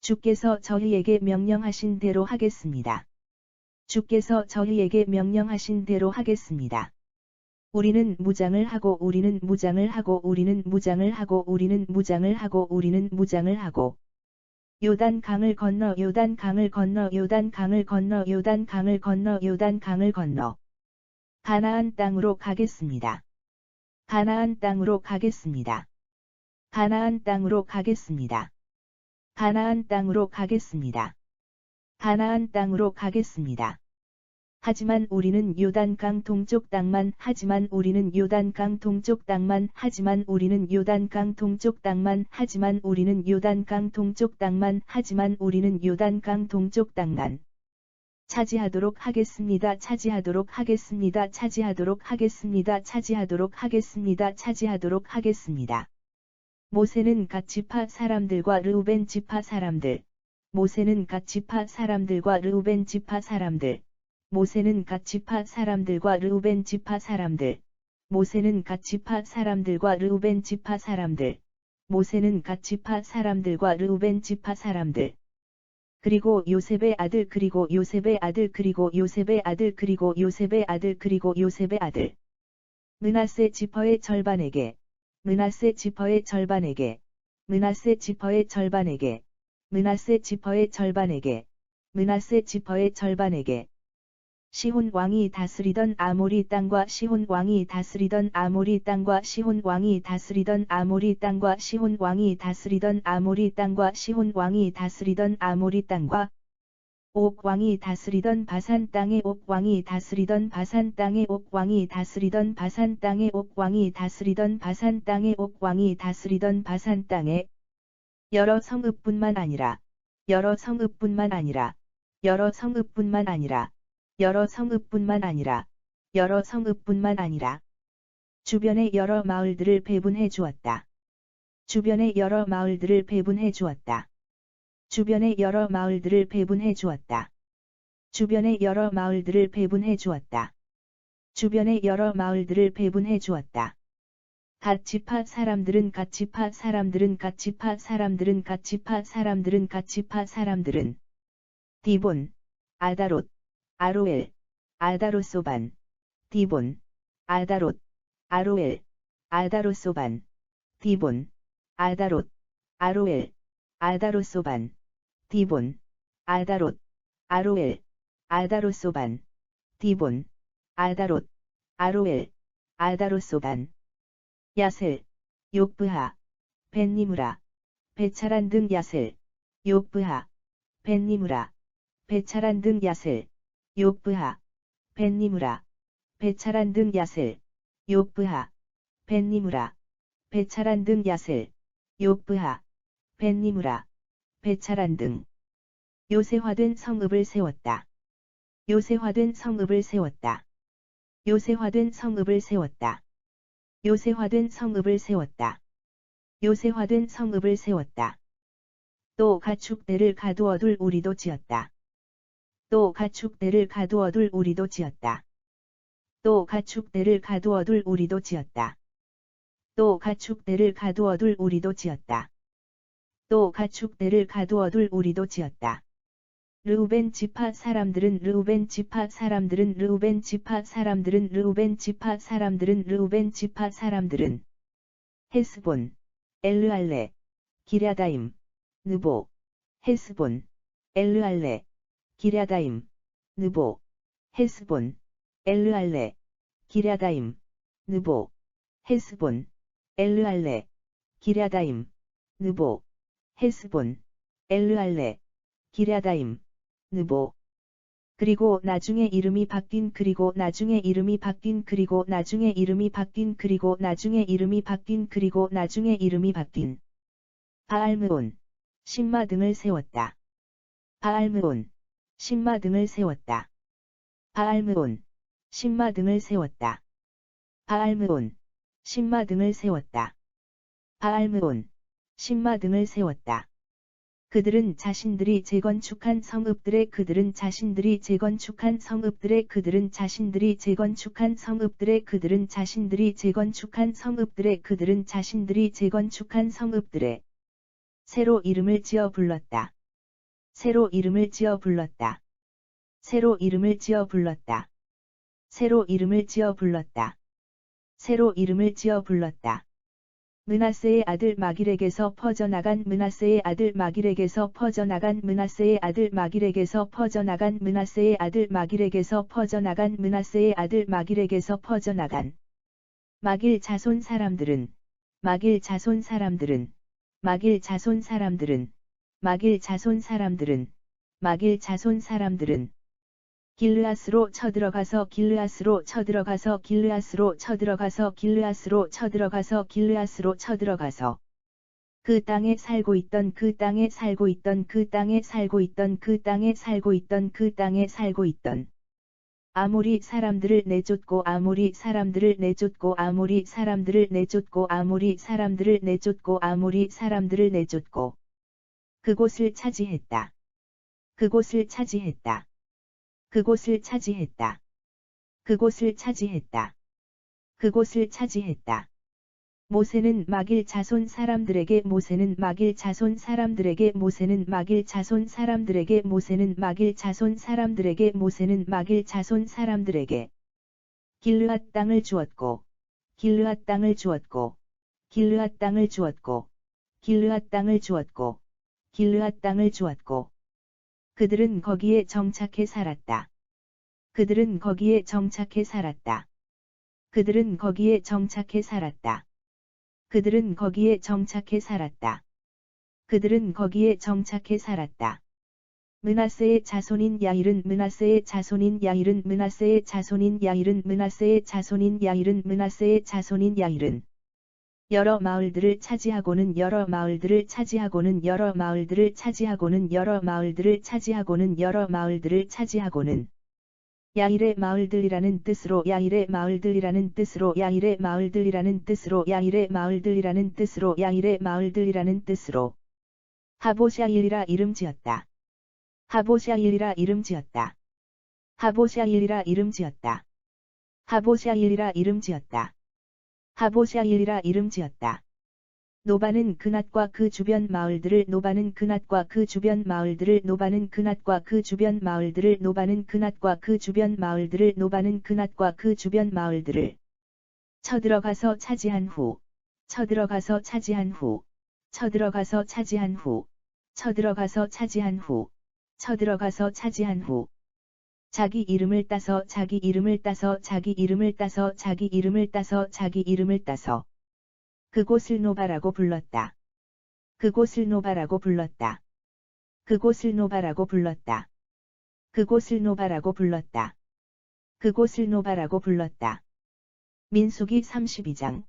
주께서 저희에게 명령하신 대로 하겠습니다. 주께서 저희에게 명령하신 대로 하겠습니다. 우리는 무장을 하고 우리는 무장을 하고 우리는 무장을 하고 우리는 무장을 하고 우리는 무장을 하고 요단 강을 건너 요단 강을 건너 요단 강을 건너 요단 강을 건너 요단 강을 건너 가나안 땅으로 가겠습니다. 가나안 땅으로 가겠습니다. 가나안 땅으로 가겠습니다. 가나안 땅으로 가겠습니다. 가나안 땅으로 가겠습니다. 하지만 우리는 요단강 동쪽 땅만 하지만 우리는 요단강 동쪽 땅만 하지만 우리는 요단강 동쪽 땅만 하지만 우리는 요단강 동쪽 땅만 하지만 우리는 요단강 동쪽 땅만 차지하도록 하겠습니다. 차지하도록 하겠습니다. 차지하도록 하겠습니다. 차지하도록 하겠습니다. 차지하도록 하겠습니다. 모세는 갓 지파 사람들과 르우벤 지파 사람들 모세는 갓 지파 사람들과 르우벤 지파 사람들 모세는 갓 지파 사람들과 르우벤 지파 사람들 모세는 갓 지파 사람들과 르우벤 지파 사람들 모세는 갓 지파 사람들과 르우벤 지파 사람들 그리고 요셉의 아들 그리고 요셉의 아들 그리고 요셉의 아들 그리고 요셉의 아들 그리고 요셉의 아들 므낫세 지파의 절반에게 므낫세 지파의 절반에게 므낫세 지파의 절반에게 므낫세 지파의 절반에게 므낫세 지파의 절반에게 시혼 왕이 다스리던 아모리 땅과 시혼 왕이 다스리던 아모리 땅과 시혼 왕이 다스리던 아모리 땅과 시혼 왕이 다스리던 아모리 땅과 시혼 왕이 다스리던 아모리 땅과 옥 왕이 다스리던 바산 땅의 옥 왕이 다스리던 바산 땅의 옥 왕이 다스리던 바산 땅의 옥 왕이 다스리던 바산 땅의 옥 왕이 다스리던 바산 땅에 여러 성읍뿐만 아니라 여러 성읍뿐만 아니라 여러 성읍뿐만 아니라 여러 성읍뿐만 아니라 여러 성읍뿐만 아니라 주변의 여러 마을들을 배분해 주었다. 주변의 여러 마을들을 배분해 주었다. 주변의 여러 마을들을 배분해 주었다. 주변의 여러 마을들을 배분해 주었다. 주변의 여러 마을들을 배분해 주었다. 갓지파 사람들은 갓지파 사람들은 갓지파 사람들은 갓지파 사람들은 갓지파 사람들은 디본, 아다롯, 아로엘, 아다롯소반, 디본, 아다롯, 아로엘, 아다롯소반, 디본, 아다롯, 아로엘, 아다롯소반, 디본, 아다롯, 아로엘, 아다롯소반, 디본, 아다롯, 아로엘, 아다롯소반, 야셀, 욕브하, 벤니무라, 베차란 등 야셀, 욕브하, 벤니무라, 베차란 등 야셀, 욕브하, 벤니무라, 베차란 등 야셀, 욕브하, 벤니무라, 베차란 등 야셀, 욕브하, 벤니무라, 베차란 등 요새화된 성읍을 세웠다. 요새화된 성읍을 세웠다. 요새화된 성읍을 세웠다. 요새화된 성읍을 세웠다. 요새화된 성읍을 세웠다. 또 가축대를 가두어둘 우리도 지었다. 또 가축대를 가두어둘 우리도 지었다. 또 가축대를 가두어둘 우리도 지었다. 또 가축대를 가두어둘 우리도 지었다. 또 가축대를 가두어둘 우리도 지었다. 르우벤 지파 사람들은 르우벤 지파 사람들은 르우벤 지파 사람들은 르우벤 지파 사람들은 르우벤 지파 사람들은 헤스본, 엘르알레, 기랴다임, 느보, 헤스본, 엘르알레, 기랴다임, 느보, 헤스본, 엘르알레, 기랴다임, 느보, 헤스본, 엘르알레, 기랴다임, 느보, 헤스본, 엘르알레, 기랴다임, 느보. 그리고 나중에 이름이 바뀐 그리고 나중에 이름이 바뀐 그리고 나중에 이름이 바뀐 그리고 나중에 이름이 바뀐 그리고 나중에 이름이 바뀐 바알므온, 심마 등을 세웠다. 바알므온, 심마 등을 세웠다. 바알므온, 심마 등을 세웠다. 바알므온, 심마 등을 세웠다. 바알므온, 심마 등을 세웠다. 그들은 자신들이 재건축한 성읍들의 그들은 자신들이 재건축한 성읍들의 그들은 자신들이 재건축한 성읍들의 그들은 자신들이 재건축한 성읍들의 그들은 자신들이 재건축한 성읍들의 새로 이름을 지어 불렀다. 새로 이름을 지어 불렀다. 새로 이름을 지어 불렀다. 새로 이름을 지어 불렀다. 새로 이름을 지어 불렀다. 므낫세의 아들 마길에게서 퍼져나간 므낫세의 아들 마길에게서 퍼져나간 므낫세의 아들 마길에게서 퍼져나간 므낫세의 아들 마길에게서 퍼져나간 므낫세의 아들 마길에게서 퍼져나간 마길 자손 사람들은 마길 자손 사람들은 마길 자손 사람들은 마길 자손 사람들은 마길 자손 사람들은 길르앗으로 쳐들어가서 길르앗으로 쳐들어가서 길르앗으로 쳐들어가서 길르앗으로 쳐들어가서 길르앗으로 쳐들어가서 그 땅에 살고 있던 그 땅에 살고 있던 그 땅에 살고 있던 그 땅에 살고 있던 그 땅에 살고 있던 아모리 사람들을 내쫓고 아모리 사람들을 내쫓고 아모리 사람들을 내쫓고 아모리 사람들을 내쫓고 아모리 사람들을 내쫓고 그곳을 차지했다. 그곳을 차지했다. 그곳을 차지했다. 그곳을 차지했다. 그곳을 차지했다. 모세는 마길 자손 사람들에게 모세는 마길 자손 사람들에게 모세는 마길 자손 사람들에게 모세는 마길 자손 사람들에게 모세는 마길 자손 사람들에게 길르앗 땅을 주었고 길르앗 땅을 주었고 길르앗 땅을 주었고 길르앗 땅을 주었고 길르앗 땅을 주었고 그들은 거기에 정착해 살았다. 그들은 거기에 정착해 살았다. 그들은 거기에 정착해 살았다. 그들은 거기에 정착해 살았다. 그들은 거기에 정착해 살았다. 므낫세의 자손인 야일은 므낫세의 자손인 야일은 므낫세의 자손인 야일은 므낫세의 자손인 야일은 므낫세의 자손인 야일은 여러 마을들을 차지하고는 여러 마을들을 차지하고는 여러 마을들을 차지하고는 여러 마을들을 차지하고는 여러 마을들을 차지하고는 야일의 마을들이라는 뜻으로 야일의 마을들이라는 뜻으로 야일의 마을들이라는 뜻으로 야일의 마을들이라는 뜻으로 야일의 마을들이라는 뜻으로 하보샤일이라 이름 지었다. 하보샤일이라 이름 지었다. 하보샤일이라 이름 지었다. 하보샤일이라 이름 지었다. 하보샤일이라 이름 지었다. 노바는 그낫과 그 주변 마을들을 노바는 그낫과 그 주변 마을들을 노바는 그낫과 그 주변 마을들을 노바는 그낫과 그 주변 마을들을 노바는 그낫과 그 주변 마을들을 쳐들어가서 차지한 후 쳐들어가서 차지한 후 쳐들어가서 차지한 후 쳐들어가서 차지한 후 쳐들어가서 차지한 후 자기 이름을 따서 자기 이름을 따서 자기 이름을 따서 자기 이름을 따서 자기 이름을 따서 그곳을 노바라고 불렀다. 그곳을 노바라고 불렀다. 그곳을 노바라고 불렀다. 그곳을 노바라고 불렀다. 그곳을 노바라고 불렀다. 민수기 32장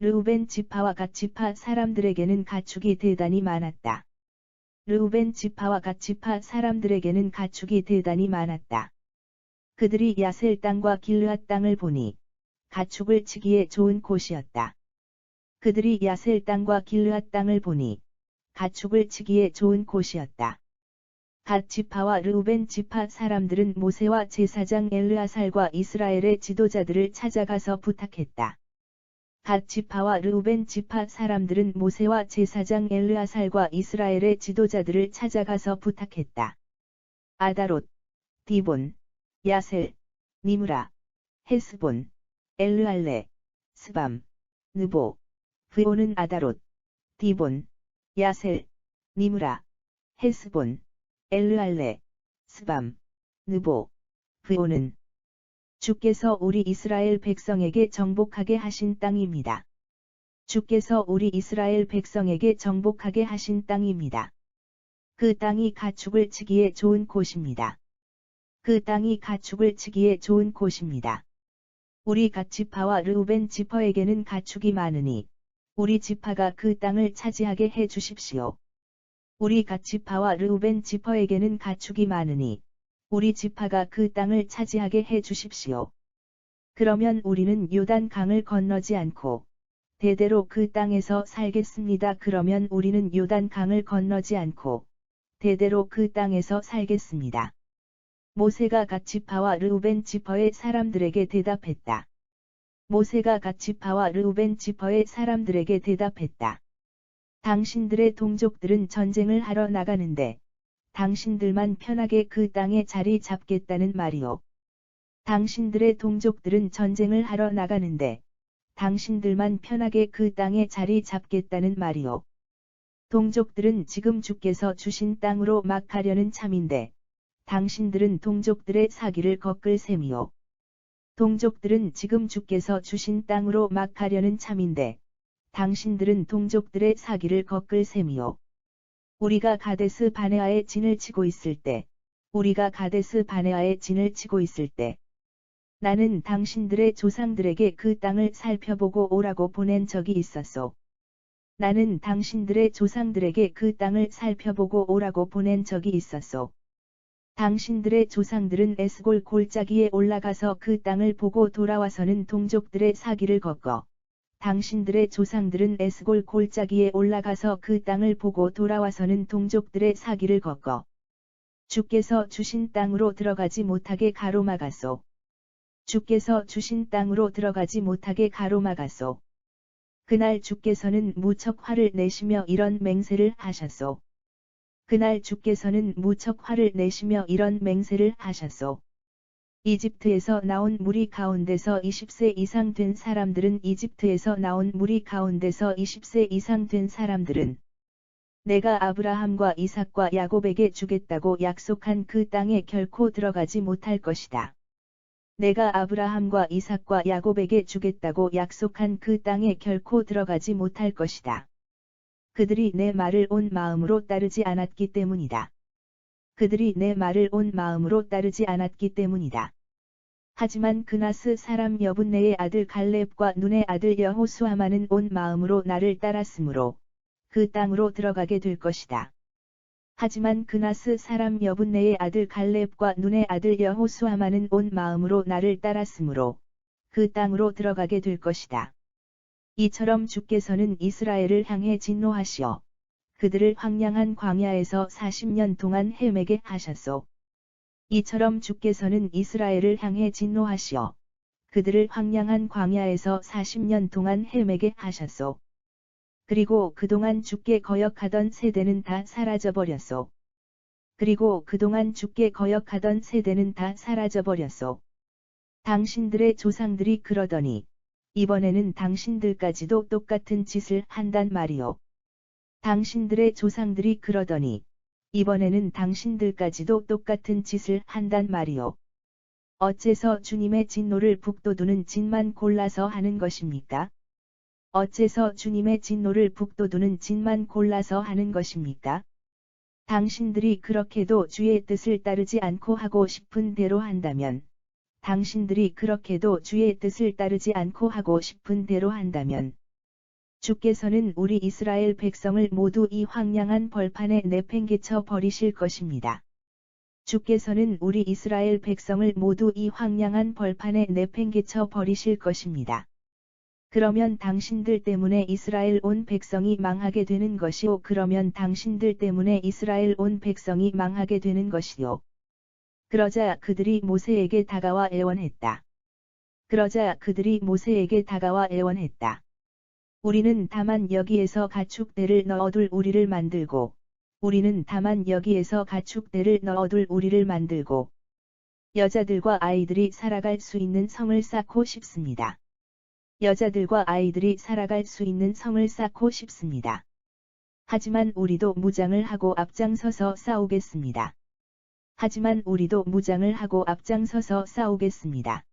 르우벤 지파와 갓 지파 사람들에게는 가축이 대단히 많았다. 르우벤 지파와 갓 지파 사람들에게는 가축이 대단히 많았다. 그들이 야셀 땅과 길르앗 땅을 보니 가축을 치기에 좋은 곳이었다. 그들이 야셀 땅과 길르앗 땅을 보니 가축을 치기에 좋은 곳이었다. 갓 지파와 르우벤 지파 사람들은 모세와 제사장 엘르아살과 이스라엘의 지도자들을 찾아가서 부탁했다. 갓 지파와 르우벤 지파 사람들은 모세와 제사장 엘르아살과 이스라엘의 지도자들을 찾아가서 부탁했다. 아다롯, 디본, 야셀, 니므라, 헤스본, 엘르알레, 스밤, 느보, 브오는 아다롯, 디본, 야셀, 니므라, 헤스본, 엘르알레, 스밤, 느보, 브오는 주께서 우리 이스라엘 백성에게 정복하게 하신 땅입니다. 주께서 우리 이스라엘 백성에게 정복하게 하신 땅입니다. 그 땅이 가축을 치기에 좋은 곳입니다. 그 땅이 가축을 치기에 좋은 곳입니다. 우리 갓 지파와 르우벤 지파에게는 가축이 많으니 우리 지파가 그 땅을 차지하게 해 주십시오. 우리 갓 지파와 르우벤 지파에게는 가축이 많으니 우리 지파가 그 땅을 차지하게 해 주십시오. 그러면 우리는 요단 강을 건너지 않고 대대로 그 땅에서 살겠습니다. 그러면 우리는 요단 강을 건너지 않고 대대로 그 땅에서 살겠습니다. 모세가 갓 지파와 르우벤 지파의 사람들에게 대답했다. 모세가 갓 지파와 르우벤 지파의 사람들에게 대답했다. 당신들의 동족들은 전쟁을 하러 나가는데 당신들만 편하게 그 땅에 자리 잡겠다는 말이오. 당신들의 동족들은 전쟁을 하러 나가는데 당신들만 편하게 그 땅에 자리 잡겠다는 말이오. 동족들은 지금 주께서 주신 땅으로 막 가려는 참인데 당신들은 동족들의 사기를 꺾을 셈이오. 동족들은 지금 주께서 주신 땅으로 막 가려는 참인데 당신들은 동족들의 사기를 꺾을 셈이오. 우리가 가데스 바네아에 진을 치고 있을 때, 우리가 가데스 바네아에 진을 치고 있을 때, 나는 당신들의 조상들에게 그 땅을 살펴보고 오라고 보낸 적이 있었소. 나는 당신들의 조상들에게 그 땅을 살펴보고 오라고 보낸 적이 있었소. 당신들의 조상들은 에스골 골짜기에 올라가서 그 땅을 보고 돌아와서는 동족들의 사기를 꺾어. 당신들의 조상들은 에스골 골짜기에 올라가서 그 땅을 보고 돌아와서는 동족들의 사기를 꺾어 주께서 주신 땅으로 들어가지 못하게 가로막았소. 주께서 주신 땅으로 들어가지 못하게 가로막았소. 그날 주께서는 무척 화를 내시며 이런 맹세를 하셨소. 그날 주께서는 무척 화를 내시며 이런 맹세를 하셨소. 이집트에서 나온 무리 가운데서 20세 이상 된 사람들은 이집트에서 나온 무리 가운데서 20세 이상 된 사람들은 내가 아브라함과 이삭과 야곱에게 주겠다고 약속한 그 땅에 결코 들어가지 못할 것이다. 내가 아브라함과 이삭과 야곱에게 주겠다고 약속한 그 땅에 결코 들어가지 못할 것이다. 그들이 내 말을 온 마음으로 따르지 않았기 때문이다. 그들이 내 말을 온 마음으로 따르지 않았기 때문이다. 하지만 그나스 사람 여분네의 아들 갈렙과 눈의 아들 여호수아만은 온 마음으로 나를 따랐으므로 그 땅으로 들어가게 될 것이다. 하지만 그나스 사람 여분네의 아들 갈렙과 눈의 아들 여호수아만은 온 마음으로 나를 따랐으므로 그 땅으로 들어가게 될 것이다. 이처럼 주께서는 이스라엘을 향해 진노하시어 그들을 황량한 광야에서 40년 동안 헤매게 하셨소. 이처럼 주께서는 이스라엘을 향해 진노하시어 그들을 황량한 광야에서 40년 동안 헤매게 하셨소. 그리고 그동안 주께 거역하던 세대는 다 사라져버렸소. 그리고 그동안 주께 거역하던 세대는 다 사라져버렸소. 당신들의 조상들이 그러더니 이번에는 당신들까지도 똑같은 짓을 한단 말이오. 당신들의 조상들이 그러더니 이번에는 당신들까지도 똑같은 짓을 한단 말이오. 어째서 주님의 진노를 북돋우는 짓만 골라서 하는 것입니까? 어째서 주님의 진노를 북돋우는 짓만 골라서 하는 것입니까? 당신들이 그렇게도 주의 뜻을 따르지 않고 하고 싶은 대로 한다면, 당신들이 그렇게도 주의 뜻을 따르지 않고 하고 싶은 대로 한다면, 주께서는 우리 이스라엘 백성을 모두 이 황량한 벌판에 내팽개쳐 버리실 것입니다. 주께서는 우리 이스라엘 백성을 모두 이 황량한 벌판에 내팽개쳐 버리실 것입니다. 그러면 당신들 때문에 이스라엘 온 백성이 망하게 되는 것이요. 그러면 당신들 때문에 이스라엘 온 백성이 망하게 되는 것이요. 그러자 그들이 모세에게 다가와 애원했다. 그러자 그들이 모세에게 다가와 애원했다. 우리는 다만 여기에서 가축대를 넣어둘 우리를 만들고, 우리는 다만 여기에서 가축대를 넣어둘 우리를 만들고, 여자들과 아이들이 살아갈 수 있는 성을 쌓고 싶습니다. 여자들과 아이들이 살아갈 수 있는 성을 쌓고 싶습니다. 하지만 우리도 무장을 하고 앞장서서 싸우겠습니다. 하지만 우리도 무장을 하고 앞장서서 싸우겠습니다.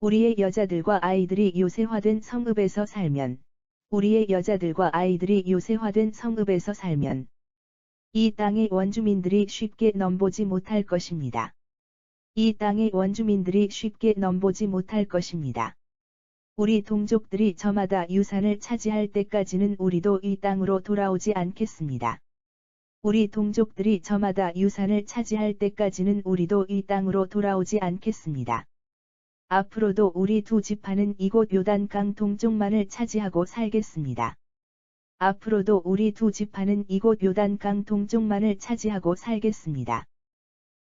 우리의 여자들과 아이들이 요새화된 성읍에서 살면, 우리의 여자들과 아이들이 요새화된 성읍에서 살면, 이 땅의 원주민들이 쉽게 넘보지 못할 것입니다. 이 땅의 원주민들이 쉽게 넘보지 못할 것입니다. 우리 동족들이 저마다 유산을 차지할 때까지는 우리도 이 땅으로 돌아오지 않겠습니다. 우리 동족들이 저마다 유산을 차지할 때까지는 우리도 이 땅으로 돌아오지 않겠습니다. 앞으로도 우리 두 지파는 이곳 요단강 동쪽만을 차지하고 살겠습니다. 앞으로도 우리 두 지파는 이곳 요단강 동쪽만을 차지하고 살겠습니다.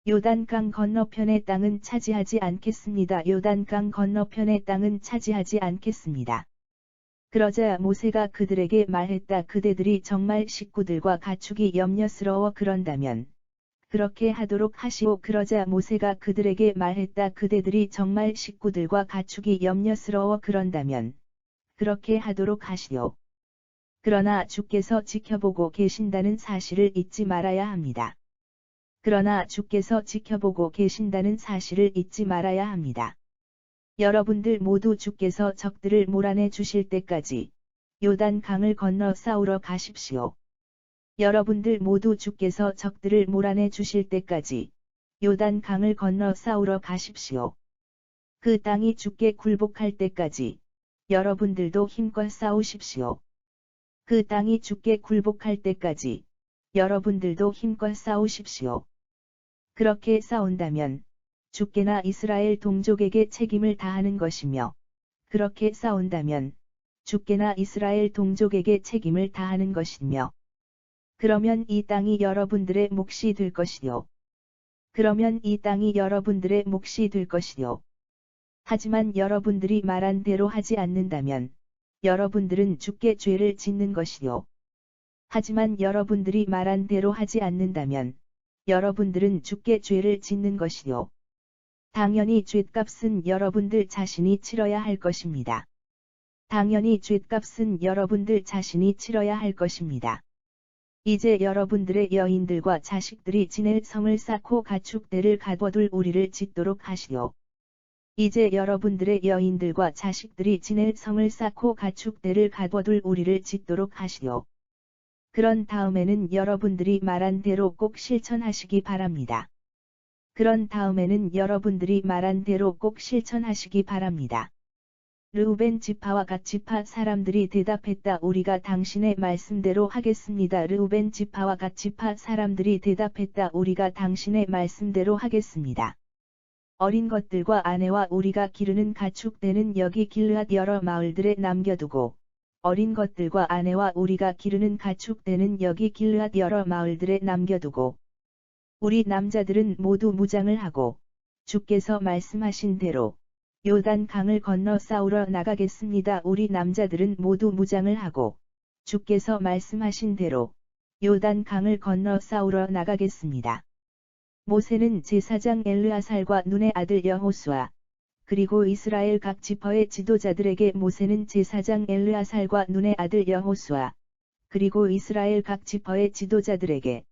요단강 건너편의 땅은 차지하지 않겠습니다. 요단강 건너편의 땅은 차지하지 않겠습니다. 그러자 모세가 그들에게 말했다. 그대들이 정말 식구들과 가축이 염려스러워 그런다면 그렇게 하도록 하시오. 그러자 모세가 그들에게 말했다. 그대들이 정말 식구들과 가축이 염려스러워 그런다면 그렇게 하도록 하시오. 그러나 주께서 지켜보고 계신다는 사실을 잊지 말아야 합니다. 그러나 주께서 지켜보고 계신다는 사실을 잊지 말아야 합니다. 여러분들 모두 주께서 적들을 몰아내 주실 때까지 요단 강을 건너 싸우러 가십시오. 여러분들 모두 주께서 적들을 몰아내 주실 때까지 요단 강을 건너 싸우러 가십시오. 그 땅이 주께 굴복할 때까지 여러분들도 힘껏 싸우십시오. 그 땅이 주께 굴복할 때까지 여러분들도 힘껏 싸우십시오. 그렇게 싸운다면 주께나 이스라엘 동족에게 책임을 다하는 것이며, 그렇게 싸운다면 주께나 이스라엘 동족에게 책임을 다하는 것이며, 그러면 이 땅이 여러분들의 몫이 될 것이요. 그러면 이 땅이 여러분들의 몫이 될 것이요. 하지만 여러분들이 말한 대로 하지 않는다면 여러분들은 주께 죄를 짓는 것이요. 하지만 여러분들이 말한 대로 하지 않는다면 여러분들은 주께 죄를 짓는 것이요. 당연히 죗값은 여러분들 자신이 치러야 할 것입니다. 당연히 죗값은 여러분들 자신이 치러야 할 것입니다. 이제 여러분들의 여인들과 자식들이 지낼 성을 쌓고 가축대를 가둬둘 우리를 짓도록 하시오. 이제 여러분들의 여인들과 자식들이 지낼 성을 쌓고 가축대를 가둬둘 우리를 짓도록 하시오. 그런 다음에는 여러분들이 말한 대로 꼭 실천하시기 바랍니다. 그런 다음에는 여러분들이 말한 대로 꼭 실천하시기 바랍니다. 르우벤 지파와 갓 지파 사람들이 대답했다. 우리가 당신의 말씀대로 하겠습니다. 르우벤 지파와 갓 지파 사람들이 대답했다. 우리가 당신의 말씀대로 하겠습니다. 어린 것들과 아내와 우리가 기르는 가축대는 여기 길르앗 여러 마을들에 남겨두고 어린 것들과 아내와 우리가 기르는 가축대는 여기 길르앗 여러 마을들에 남겨두고 우리 남자들은 모두 무장을 하고 주께서 말씀하신 대로 요단 강을 건너 싸우러 나가겠습니다. 우리 남자들은 모두 무장을 하고 주께서 말씀하신 대로 요단 강을 건너 싸우러 나가겠습니다. 모세는 제사장 엘르아살과 눈의 아들 여호수아 그리고 이스라엘 각 지파의 지도자들에게 모세는 제사장 엘르아살과 눈의 아들 여호수아 그리고 이스라엘 각 지파의 지도자들에게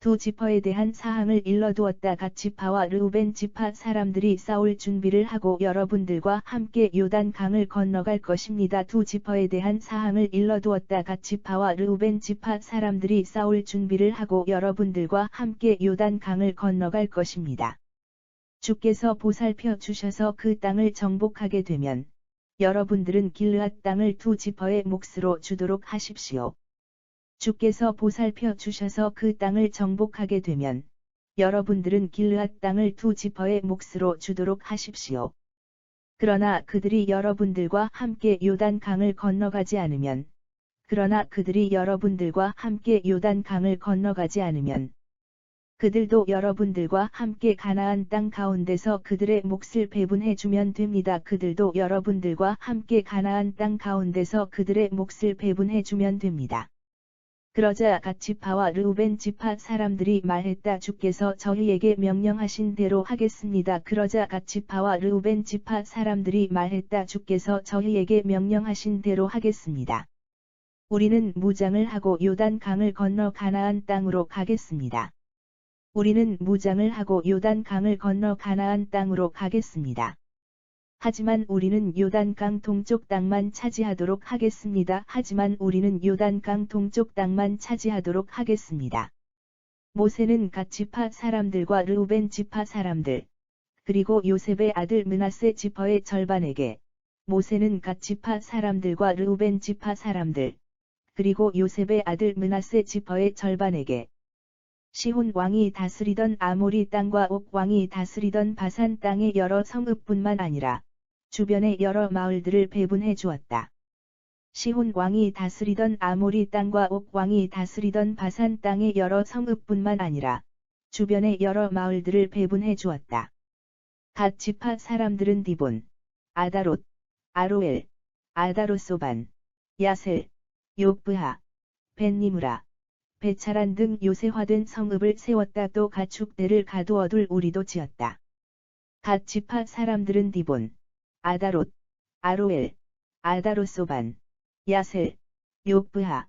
두 지파에 대한 사항을 일러두었다. 갓 지파와 르우벤 지파 사람들이 싸울 준비를 하고 여러분들과 함께 요단 강을 건너갈 것입니다. 두 지파에 대한 사항을 일러두었다. 갓 지파와 르우벤 지파 사람들이 싸울 준비를 하고 여러분들과 함께 요단 강을 건너갈 것입니다. 주께서 보살펴 주셔서 그 땅을 정복하게 되면 여러분들은 길르앗 땅을 두 지파의 몫으로 주도록 하십시오. 주께서 보살펴 주셔서 그 땅을 정복하게 되면 여러분들은 길르앗 땅을 두 지파의 몫으로 주도록 하십시오. 그러나 그들이 여러분들과 함께 요단 강을 건너가지 않으면 그러나 그들이 여러분들과 함께 요단 강을 건너가지 않으면 그들도 여러분들과 함께 가나안 땅 가운데서 그들의 몫을 배분해 주면 됩니다. 그들도 여러분들과 함께 가나안 땅 가운데서 그들의 몫을 배분해 주면 됩니다. 그러자 갓 지파와 르우벤 지파 사람들이 말했다. 주께서 저희에게 명령하신 대로 하겠습니다. 그러자 갓 지파와 르우벤 지파 사람들이 말했다. 주께서 저희에게 명령하신 대로 하겠습니다. 우리는 무장을 하고 요단 강을 건너 가나안 땅으로 가겠습니다. 우리는 무장을 하고 요단 강을 건너 가나안 땅으로 가겠습니다. 하지만 우리는 요단강 동쪽 땅만 차지하도록 하겠습니다. 하지만 우리는 요단강 동쪽 땅만 차지하도록 하겠습니다. 모세는 갓 지파 사람들과 르우벤 지파 사람들, 그리고 요셉의 아들 므낫세 지파의 절반에게, 모세는 갓 지파 사람들과 르우벤 지파 사람들, 그리고 요셉의 아들 므낫세 지파의 절반에게, 시혼 왕이 다스리던 아모리 땅과 옥 왕이 다스리던 바산 땅의 여러 성읍뿐만 아니라, 주변의 여러 마을들을 배분해 주었다. 시혼 왕이 다스리던 아모리 땅과 옥 왕이 다스리던 바산 땅의 여러 성읍뿐만 아니라 주변의 여러 마을들을 배분해 주었다. 갓 지파 사람들은 디본, 아다롯, 아로엘, 아다롯소반, 야셀, 욕브하, 벤니무라, 베차란 등 요새화된 성읍을 세웠다. 또 가축대를 가두어둘 우리도 지었다. 갓 지파 사람들은 디본, 아다롯, 아로엘, 아다롯소반, 야셀, 욕브하,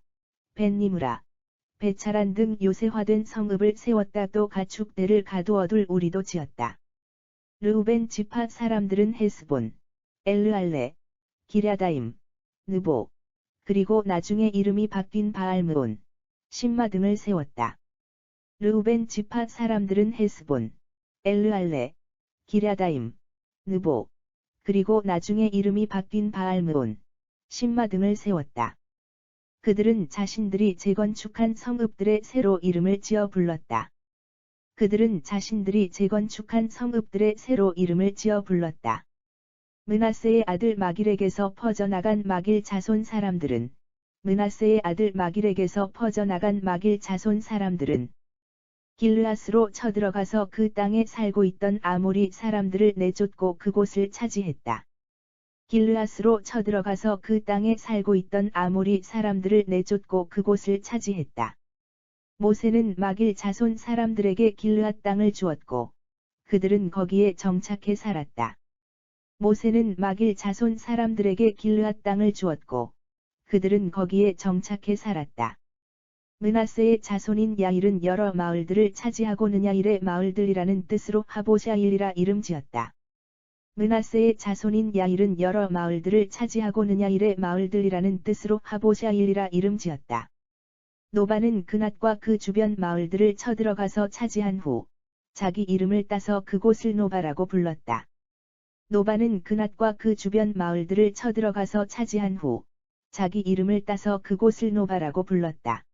벤니무라, 베차란 등 요새화된 성읍을 세웠다. 또 가축대를 가두어둘 우리도 지었다. 르우벤 지파 사람들은 헤스본, 엘르알레, 기랴다임, 느보, 그리고 나중에 이름이 바뀐 바알므온, 심마 등을 세웠다. 르우벤 지파 사람들은 헤스본, 엘르알레, 기랴다임, 느보, 그리고 나중에 이름이 바뀐 바알므온, 심마 등을 세웠다. 그들은 자신들이 재건축한 성읍들의 새로 이름을 지어 불렀다. 그들은 자신들이 재건축한 성읍들의 새로 이름을 지어 불렀다. 므낫세의 아들 마길에게서 퍼져나간 마길 자손 사람들은 므낫세의 아들 마길에게서 퍼져나간 마길 자손 사람들은 길르앗으로 쳐들어가서 그 땅에 살고 있던 아모리 사람들을 내쫓고 그곳을 차지했다. 길르앗으로 쳐들어가서 그 땅에 살고 있던 아모리 사람들을 내쫓고 그곳을 차지했다. 모세는 마길 자손 사람들에게 길르앗 땅을 주었고 그들은 거기에 정착해 살았다. 모세는 마길 자손 사람들에게 길르앗 땅을 주었고 그들은 거기에 정착해 살았다. 므낫세의 자손인 야일은 여러 마을들을 차지하고 느냐일의 마을들이라는 뜻으로 하보샤일이라 이름 지었다. 므낫세의 자손인 야일은 여러 마을들을 차지하고 느냐일의 마을들이라는 뜻으로 하보샤일이라 이름 지었다. 노바는 그낫과 그 주변 마을들을 쳐들어가서 차지한 후 자기 이름을 따서 그곳을 노바라고 불렀다. 노바는 그낫과 그 주변 마을들을 쳐들어가서 차지한 후 자기 이름을 따서 그곳을 노바라고 불렀다.